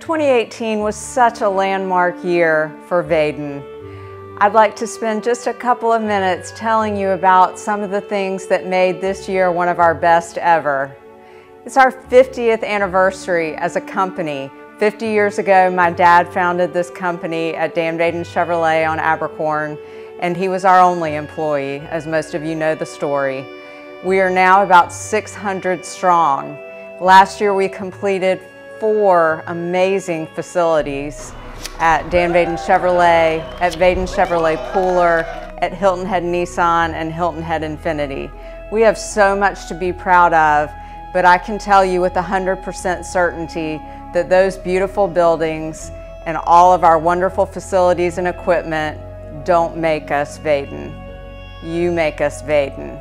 2018 was such a landmark year for Vaden. I'd like to spend just a couple of minutes telling you about some of the things that made this year one of our best ever. It's our 50th anniversary as a company. 50 years ago, my dad founded this company at Vaden Chevrolet on Abercorn, and he was our only employee, as most of you know the story. We are now about 600 strong. Last year, we completed 4 amazing facilities at Vaden Chevrolet, at Vaden Chevrolet Pooler, at Hilton Head Nissan, and Hilton Head Infiniti. We have so much to be proud of, but I can tell you with 100% certainty that those beautiful buildings and all of our wonderful facilities and equipment don't make us Vaden. You make us Vaden.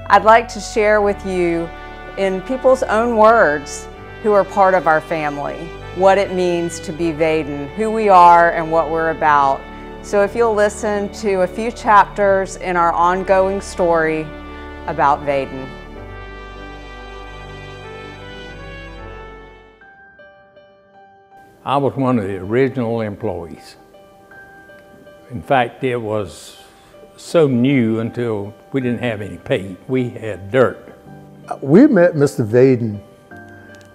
I'd like to share with you, in people's own words, who are part of our family, what it means to be Vaden, who we are and what we're about. So if you'll listen to a few chapters in our ongoing story about Vaden. I was one of the original employees. In fact, it was so new until we didn't have any paint. We had dirt. We met Mr. Vaden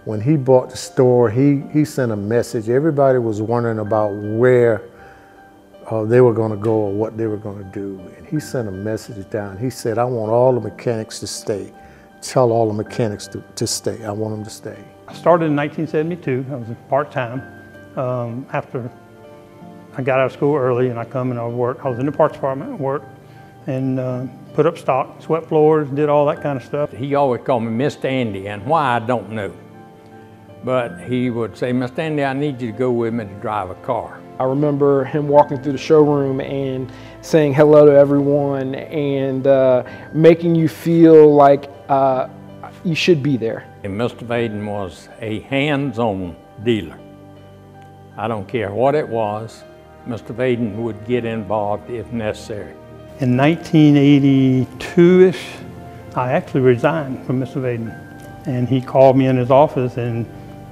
when he bought the store. He sent a message. Everybody was wondering about where they were going to go or what they were going to do. And he sent a message down. He said, I want all the mechanics to stay. Tell all the mechanics to stay. I want them to stay. I started in 1972. I was part-time. After I got out of school early and I come and I worked. I was in the parts department and worked and put up stock, swept floors, did all that kind of stuff. He always called me Mr. Andy, and why I don't know. But he would say, Mr. Andy, I need you to go with me to drive a car. I remember him walking through the showroom and saying hello to everyone and making you feel like you should be there. And Mr. Vaden was a hands-on dealer. I don't care what it was, Mr. Vaden would get involved if necessary. In 1982-ish, I actually resigned from Mr. Vaden. And he called me in his office and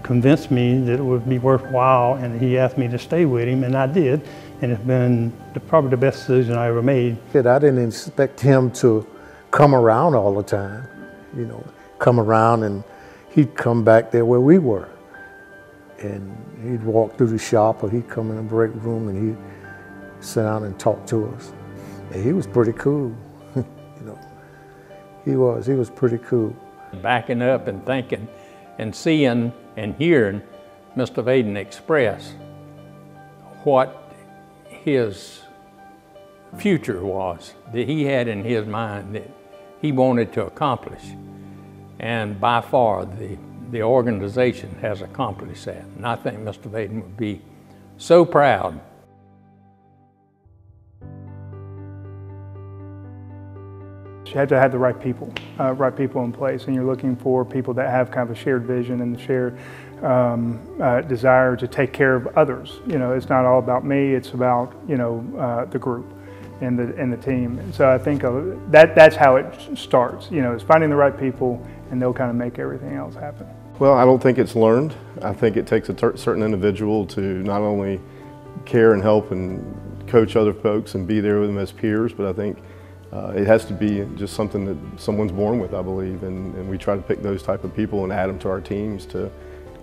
convinced me that it would be worthwhile, and he asked me to stay with him, and I did. And it's been probably the best decision I ever made. I didn't expect him to come around all the time, you know, come around, and he'd come back there where we were. And he'd walk through the shop, or he'd come in the break room and he'd sit down and talk to us. And he was pretty cool, you know. He was pretty cool. Backing up and thinking and seeing and hearing Mr. Vaden express what his future was, that he had in his mind that he wanted to accomplish. And by far, the organization has accomplished that. And I think Mr. Vaden would be so proud. You have to have the right people in place, and you're looking for people that have kind of a shared vision and the shared desire to take care of others. You know, it's not all about me; it's about, you know, the group and the team. And so I think that's how it starts. You know, is finding the right people, and they'll kind of make everything else happen. Well, I don't think it's learned. I think it takes a certain individual to not only care and help and coach other folks and be there with them as peers, but I think it has to be just something that someone's born with, I believe, and we try to pick those type of people and add them to our teams to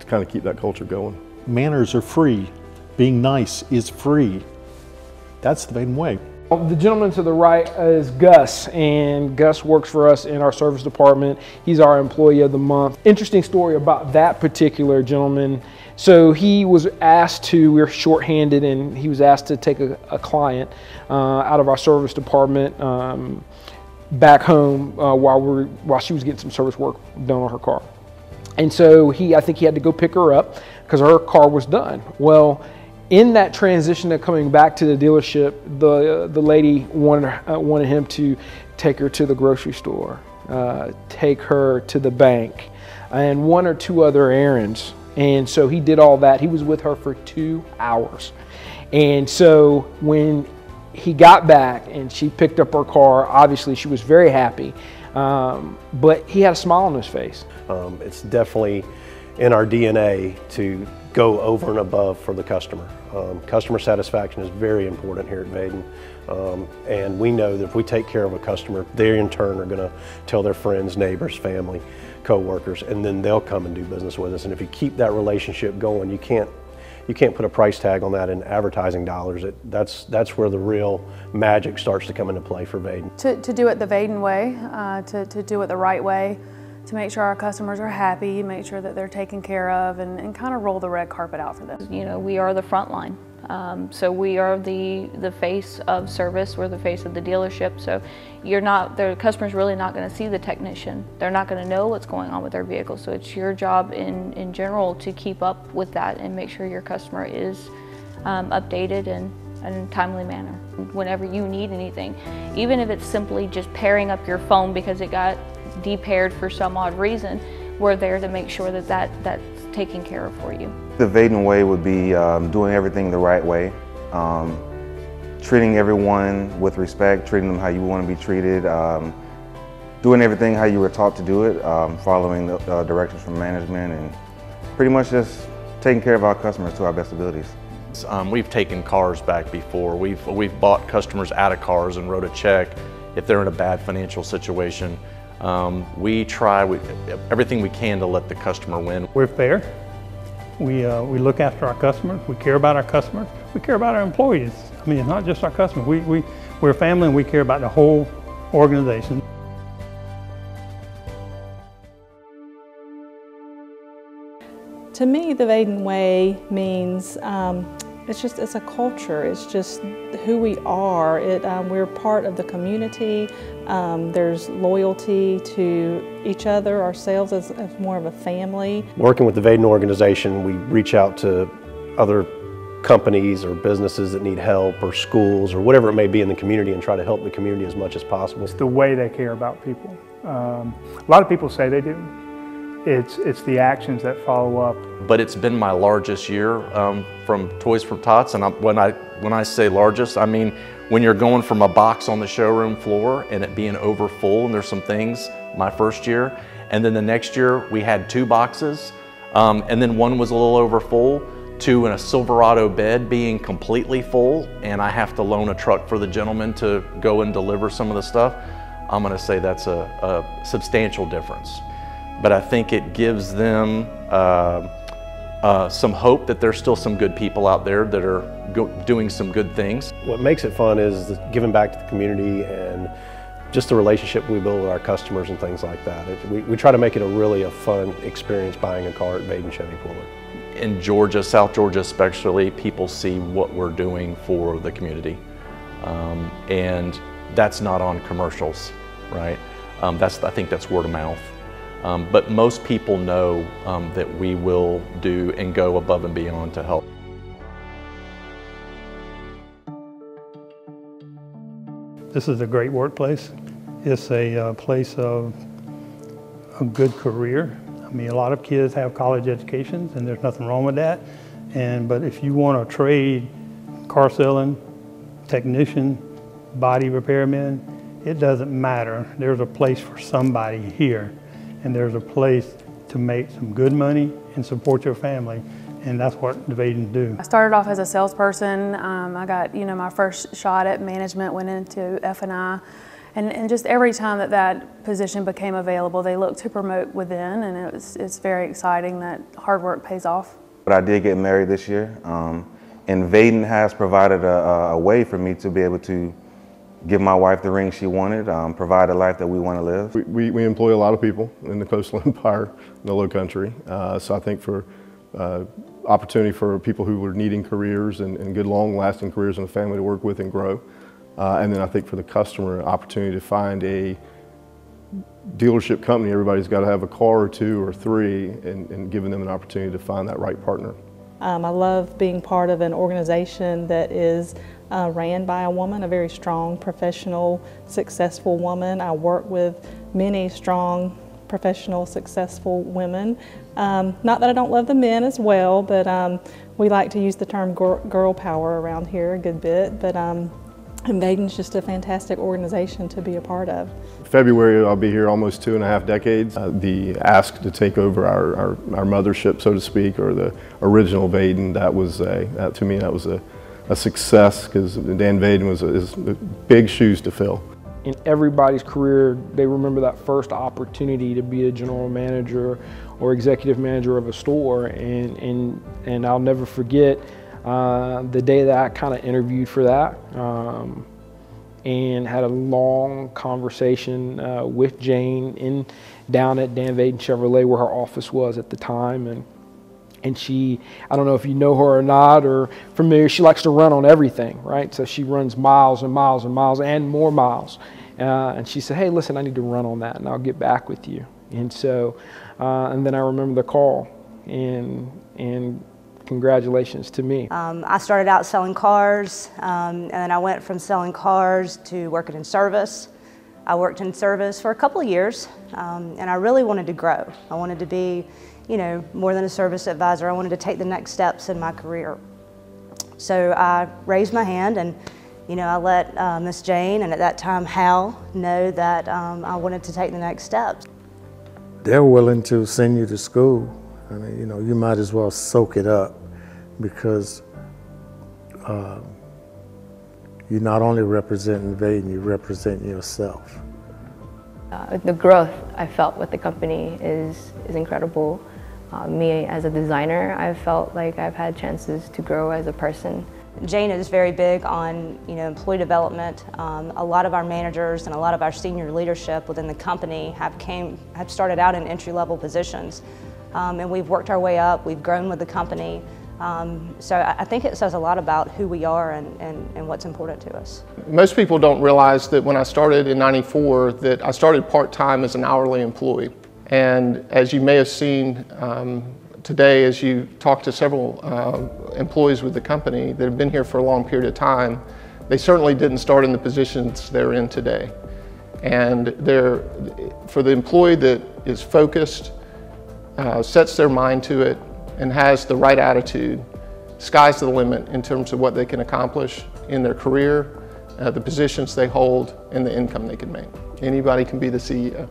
kind of keep that culture going. Manners are free. Being nice is free. That's the Vaden way. The gentleman to the right is Gus, and Gus works for us in our service department. He's our employee of the month. Interesting story about that particular gentleman. So he was asked to, we were shorthanded, and he was asked to take a client out of our service department back home while she was getting some service work done on her car. And so I think he had to go pick her up because her car was done. Well, in that transition of coming back to the dealership, the lady wanted him to take her to the grocery store, take her to the bank, and 1 or 2 other errands. And so he did all that. He was with her for 2 hours. And so when he got back and she picked up her car, obviously she was very happy, but he had a smile on his face. It's definitely in our DNA to go over and above for the customer. Customer satisfaction is very important here at Vaden. And we know that if we take care of a customer, they in turn are going to tell their friends, neighbors, family, co-workers, and then they'll come and do business with us. And if you keep that relationship going, you can't put a price tag on that in advertising dollars. That's where the real magic starts to come into play for Vaden. To do it the Vaden way, to do it the right way, to make sure our customers are happy, make sure that they're taken care of, and kind of roll the red carpet out for them. You know, we are the front line. So we are the face of service, we're the face of the dealership. So the customer's really not going to see the technician. They're not going to know what's going on with their vehicle. So it's your job in general to keep up with that and make sure your customer is updated and in a timely manner. Whenever you need anything, even if it's simply just pairing up your phone because it got de-paired for some odd reason, we're there to make sure that that's taken care of for you. The Vaden way would be doing everything the right way, treating everyone with respect, treating them how you want to be treated, doing everything how you were taught to do it, following the directions from management, and pretty much just taking care of our customers to our best abilities. We've taken cars back before. We've bought customers out of cars and wrote a check if they're in a bad financial situation. We try everything we can to let the customer win. We're fair. We look after our customers. We care about our customers. We care about our employees. I mean, not just our customers. We're a family and we care about the whole organization. To me, the Vaden way means it's a culture. It's just who we are. We're part of the community. There's loyalty to each other, ourselves as more of a family. Working with the Vaden organization, we reach out to other companies or businesses that need help, or schools, or whatever it may be in the community, and try to help the community as much as possible. It's the way they care about people. A lot of people say they do. It's the actions that follow up. But it's been my largest year from Toys for Tots, and when I say largest, I mean when you're going from a box on the showroom floor and it being over full, and there's some things my first year, and then the next year we had 2 boxes, and then one was a little over full, to a Silverado bed being completely full, and I have to loan a truck for the gentleman to go and deliver some of the stuff. I'm going to say that's a substantial difference. But I think it gives them some hope that there's still some good people out there that are doing some good things. What makes it fun is giving back to the community and just the relationship we build with our customers and things like that. We try to make it a fun experience buying a car at Vaden Chevy Pooler. In Georgia, South Georgia especially, people see what we're doing for the community. And that's not on commercials, right? I think that's word of mouth. But most people know that we will do and go above and beyond to help. This is a great workplace. It's a place of a good career. I mean, a lot of kids have college educations, and there's nothing wrong with that. But if you want to trade, car selling, technician, body repairman, it doesn't matter. There's a place for somebody here. And there's a place to make some good money and support your family, and that's what the Vaden do. I started off as a salesperson. I got my first shot at management, went into F&I, and just every time that position became available, they looked to promote within, and it's very exciting that hard work pays off. But I did get married this year, and Vaden has provided a way for me to be able to give my wife the ring she wanted, provide a life that we want to live. We employ a lot of people in the Coastal Empire, in the Low Country. So I think for opportunity for people who are needing careers and good long-lasting careers and a family to work with and grow. And then I think for the customer, opportunity to find a dealership company. Everybody's got to have a car or 2 or 3, and giving them an opportunity to find that right partner. I love being part of an organization that is ran by a woman, a very strong, professional, successful woman. I work with many strong, professional, successful women. Not that I don't love the men as well, but we like to use the term girl power around here a good bit. But And Vaden's just a fantastic organization to be a part of. February, I'll be here almost 2.5 decades. The ask to take over our mothership, so to speak, or the original Vaden, to me, that was a success, because Dan Vaden is big shoes to fill. In everybody's career, they remember that first opportunity to be a general manager or executive manager of a store, and I'll never forget the day that I kind of interviewed for that, and had a long conversation with Jane down at Dan Vaden Chevrolet, where her office was at the time, and she, I don't know if you know her or not or familiar, she likes to run on everything, right? So she runs miles and miles and miles and more miles. And she said, hey, listen, I need to run on that and I'll get back with you. And so, and then I remember the call, and congratulations to me. I started out selling cars, and then I went from selling cars to working in service. I worked in service for a couple of years, and I really wanted to grow. I wanted to be, you know, more than a service advisor. I wanted to take the next steps in my career. So I raised my hand, and you know, I let Miss Jane, and at that time Hal, know that I wanted to take the next steps. They're willing to send you to school. I mean, you know, you might as well soak it up, because you're not only representing Vaden, you represent yourself. The growth I felt with the company is incredible. Me as a designer, I've felt like I've had chances to grow as a person. Jane is very big on, you know, employee development. A lot of our managers and a lot of our senior leadership within the company have started out in entry-level positions, and we've worked our way up. We've grown with the company. So I think it says a lot about who we are and what's important to us. Most people don't realize that when I started in '94, that I started part-time as an hourly employee. And as you may have seen today, as you talk to several employees with the company that have been here for a long period of time, they certainly didn't start in the positions they're in today. And for the employee that is focused, sets their mind to it, and has the right attitude, sky's the limit in terms of what they can accomplish in their career, the positions they hold, and the income they can make. Anybody can be the CEO.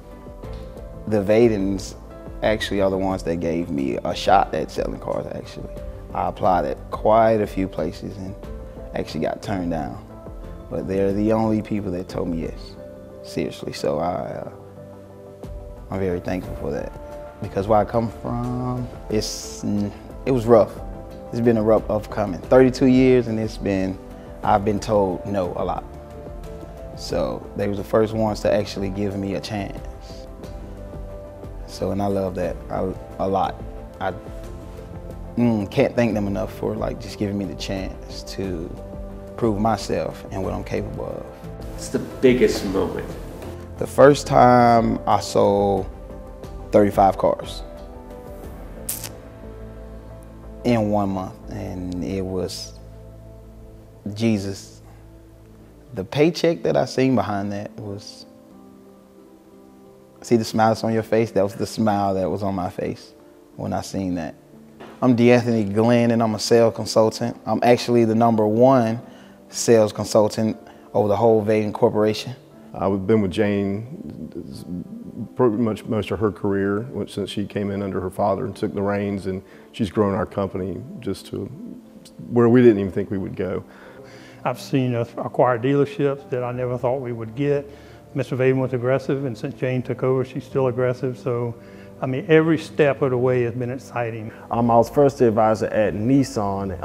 The Vadens actually are the ones that gave me a shot at selling cars, actually. I applied at quite a few places and actually got turned down. But they're the only people that told me yes, seriously. So I'm very thankful for that. Because where I come from, it was rough. It's been a rough upcoming. 32 years, and I've been told no a lot. So they were the first ones to actually give me a chance. So, and I love that a lot. I can't thank them enough for just giving me the chance to prove myself and what I'm capable of. What's the biggest moment? The first time I sold 35 cars in 1 month, and it was Jesus. The paycheck that I seen behind that was, see the smile that's on your face? That was the smile that was on my face when I seen that. I'm D'Anthony Glenn, and I'm a sales consultant. I'm actually the #1 sales consultant over the whole Vaden Corporation. I've been with Jane pretty much most of her career, since she came in under her father and took the reins, and she's grown our company just to where we didn't even think we would go. I've seen us acquire dealerships that I never thought we would get. Mr. Vaden was aggressive, and since Jane took over, she's still aggressive. So, I mean, every step of the way has been exciting. I was first advisor at Nissan.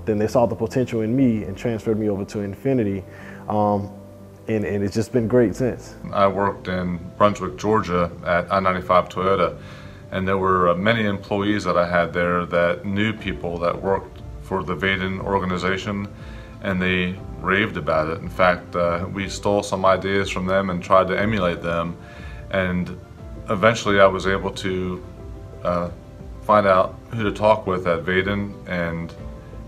Then they saw the potential in me and transferred me over to Infiniti. And it's just been great since. I worked in Brunswick, Georgia at I-95 Toyota, and there were many employees that I had there that knew people that worked for the Vaden organization, and they raved about it. In fact, we stole some ideas from them and tried to emulate them, and eventually I was able to find out who to talk with at Vaden, and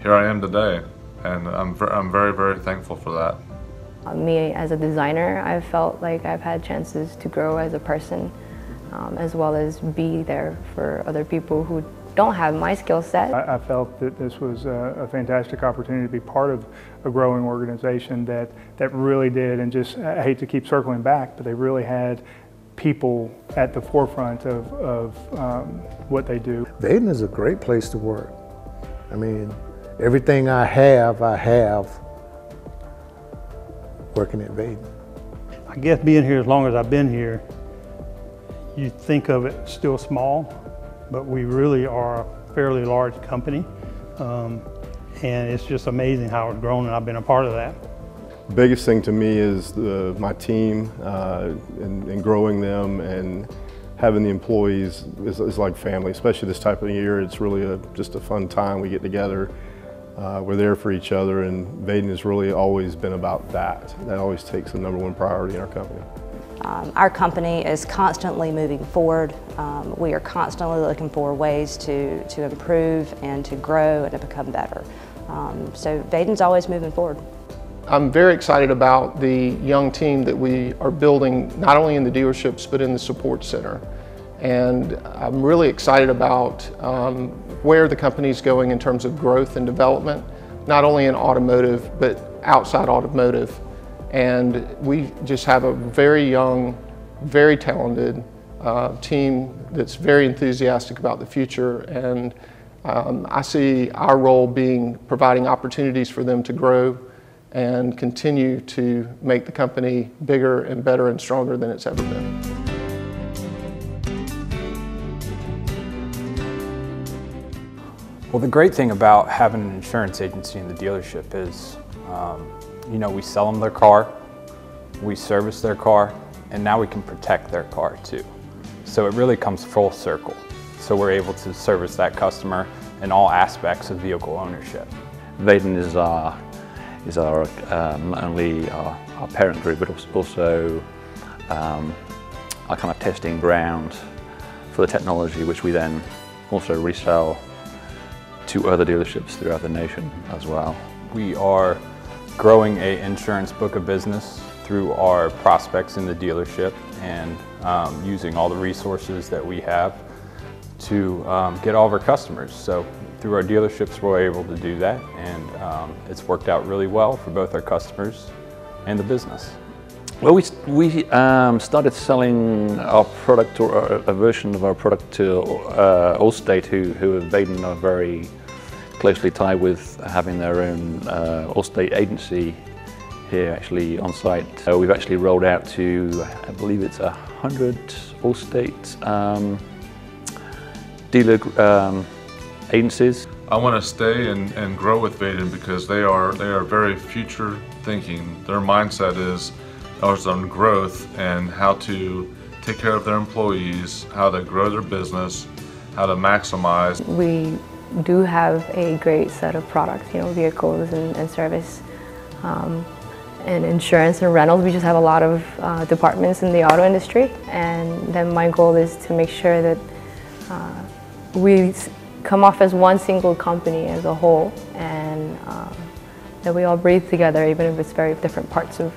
here I am today, and I'm very, very thankful for that. Me as a designer, I've felt like I've had chances to grow as a person, as well as be there for other people who don't have my skill set. I felt that this was a fantastic opportunity to be part of a growing organization that really did, and just, I hate to keep circling back, but they really had people at the forefront of what they do. Vaden is a great place to work. I mean, everything I have working at Vaden. I guess being here as long as I've been here, you think of it still small, but we really are a fairly large company. And it's just amazing how it's grown, and I've been a part of that. The biggest thing to me is my team and growing them, and having the employees is like family, especially this type of year. It's really just a fun time. We get together, we're there for each other, and Vaden has really always been about that. That always takes the #1 priority in our company. Our company is constantly moving forward. We are constantly looking for ways to improve and to grow and to become better. So Vaden's always moving forward. I'm very excited about the young team that we are building, not only in the dealerships, but in the support center. And I'm really excited about where the company's going in terms of growth and development, not only in automotive, but outside automotive. And we just have a very young, very talented team that's very enthusiastic about the future. And I see our role being providing opportunities for them to grow and continue to make the company bigger and better and stronger than it's ever been. Well, the great thing about having an insurance agency in the dealership is, you know, we sell them their car, we service their car, and now we can protect their car too. So it really comes full circle. So we're able to service that customer in all aspects of vehicle ownership. Vaden is our not only our parent group, but also our kind of testing ground for the technology, which we then also resell to other dealerships throughout the nation as well. We are growing an insurance book of business through our prospects in the dealership, and using all the resources that we have to get all of our customers. So through our dealerships, we're able to do that, and it's worked out really well for both our customers and the business. Well, we started selling our product, or a version of our product, to Allstate, who Vaden are very closely tied with, having their own Allstate agency here actually on site. We've actually rolled out to, I believe it's 100 Allstate dealer agencies. I want to stay and grow with Vaden because they are very future thinking. Their mindset is on growth and how to take care of their employees, how to grow their business, how to maximize. We do have a great set of products, you know, vehicles and service, and insurance and rentals. We just have a lot of departments in the auto industry, and then my goal is to make sure that we come off as one single company as a whole, and that we all breathe together, even if it's very different parts of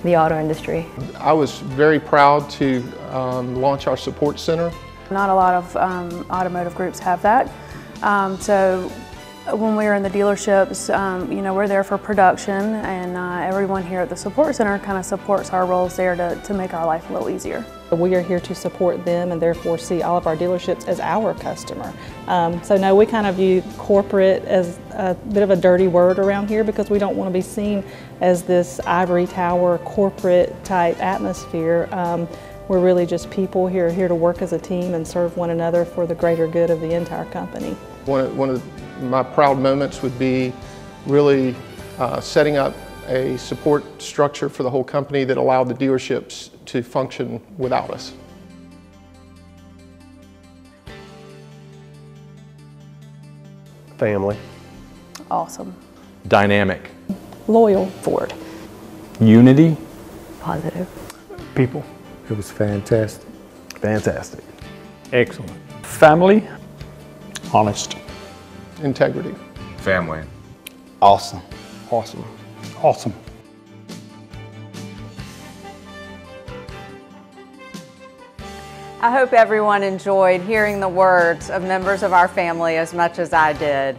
the auto industry. I was very proud to launch our support center. Not a lot of automotive groups have that. So when we're in the dealerships, you know, we're there for production, and everyone here at the support center kind of supports our roles there to make our life a little easier. We are here to support them and therefore see all of our dealerships as our customer. So no, we kind of view corporate as a bit of a dirty word around here, because we don't want to be seen as this ivory tower corporate type atmosphere. We're really just people here to work as a team and serve one another for the greater good of the entire company. One of my proud moments would be really setting up a support structure for the whole company that allowed the dealerships to function without us. Family. Awesome. Dynamic. Loyal. Forward. Unity. Positive. People. It was fantastic. Fantastic. Excellent. Family. Honest. Integrity. Family. Awesome. Awesome. Awesome. I hope everyone enjoyed hearing the words of members of our family as much as I did.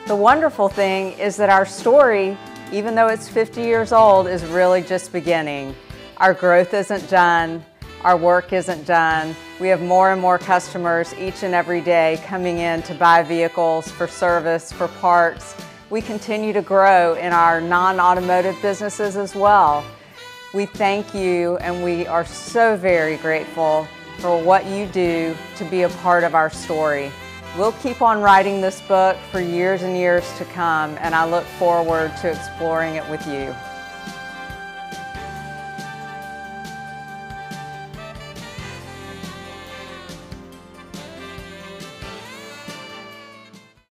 The wonderful thing is that our story, even though it's 50 years old, is really just beginning. Our growth isn't done. Our work isn't done. We have more and more customers each and every day coming in to buy vehicles for service, for parts. We continue to grow in our non-automotive businesses as well. We thank you, and we are so very grateful for what you do to be a part of our story. We'll keep on writing this book for years and years to come, and I look forward to exploring it with you.